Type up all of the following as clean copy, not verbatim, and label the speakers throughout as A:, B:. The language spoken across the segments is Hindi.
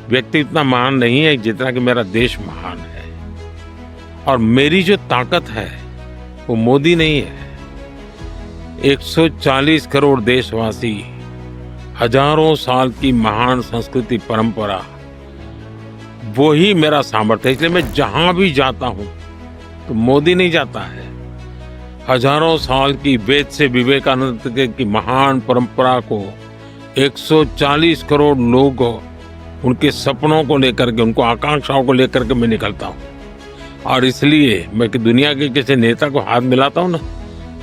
A: व्यक्ति इतना महान नहीं है जितना कि मेरा देश महान है। और मेरी जो ताकत है वो मोदी नहीं है। 140 करोड़ देशवासी, हजारों साल की महान संस्कृति परंपरा, वो ही मेरा सामर्थ्य है। इसलिए मैं जहां भी जाता हूं तो मोदी नहीं जाता है। हजारों साल की वेद से विवेकानंद की महान परंपरा को 140 करोड़ लोग उनके सपनों को लेकर के, उनको आकांक्षाओं को लेकर के मैं निकलता हूँ। और इसलिए मैं कि दुनिया के किसी नेता को हाथ मिलाता हूँ ना,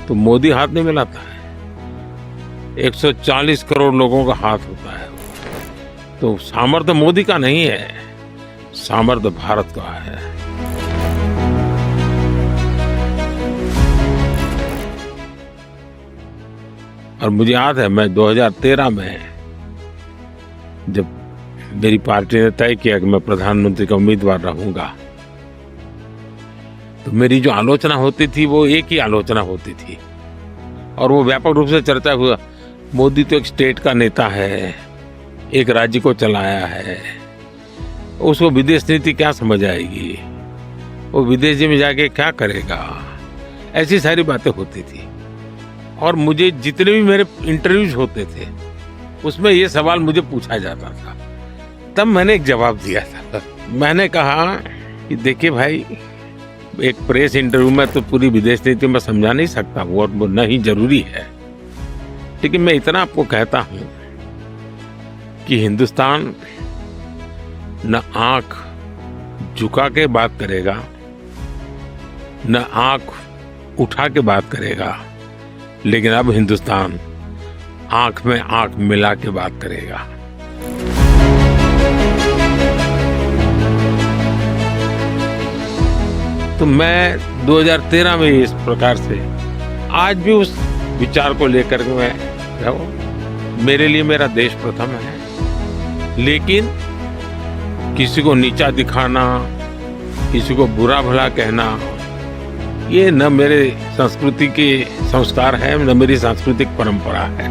A: तो मोदी हाथ नहीं मिलाता है, 140 करोड़ लोगों का हाथ होता है। तो सामर्थ्य मोदी का नहीं है, सामर्थ्य भारत का है। और मुझे याद है, मैं 2013 में जब मेरी पार्टी ने तय किया कि मैं प्रधानमंत्री का उम्मीदवार रहूंगा, तो मेरी जो आलोचना होती थी वो एक ही आलोचना होती थी और वो व्यापक रूप से चर्चा हुआ, मोदी तो एक स्टेट का नेता है, एक राज्य को चलाया है, उसको विदेश नीति क्या समझ आएगी, वो विदेश में जाके क्या करेगा, ऐसी सारी बातें होती थी। और मुझे जितने भी मेरे इंटरव्यूज होते थे उसमें ये सवाल मुझे पूछा जाता था। तब मैंने एक जवाब दिया था। मैंने कहा कि देखिए भाई, एक प्रेस इंटरव्यू में तो पूरी विदेश नीति में समझा नहीं सकता वो, और वो नहीं जरूरी है। लेकिन मैं इतना आपको कहता हूं कि हिंदुस्तान न आंख झुका के बात करेगा, न आंख उठा के बात करेगा, लेकिन अब हिंदुस्तान आंख में आंख मिला के बात करेगा। तो मैं 2013 में इस प्रकार से, आज भी उस विचार को लेकर के मैं रहूं। मेरे लिए मेरा देश प्रथम है, लेकिन किसी को नीचा दिखाना, किसी को बुरा भला कहना, ये न मेरे संस्कृति के संस्कार है, न मेरी सांस्कृतिक परंपरा है।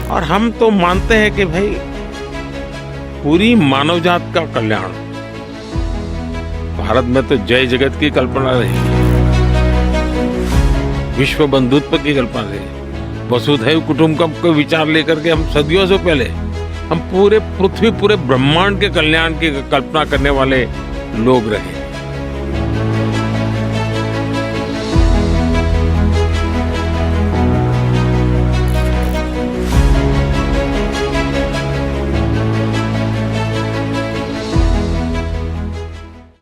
A: और हम तो मानते हैं कि भाई पूरी मानव जात का कल्याण, भारत में तो जय जगत की कल्पना रही, विश्व बंधुत्व की कल्पना रही, वसुधैव कुटुंबकम को विचार लेकर के हम सदियों से पहले हम पूरे पृथ्वी, पूरे ब्रह्मांड के कल्याण की कल्पना करने वाले लोग रहे।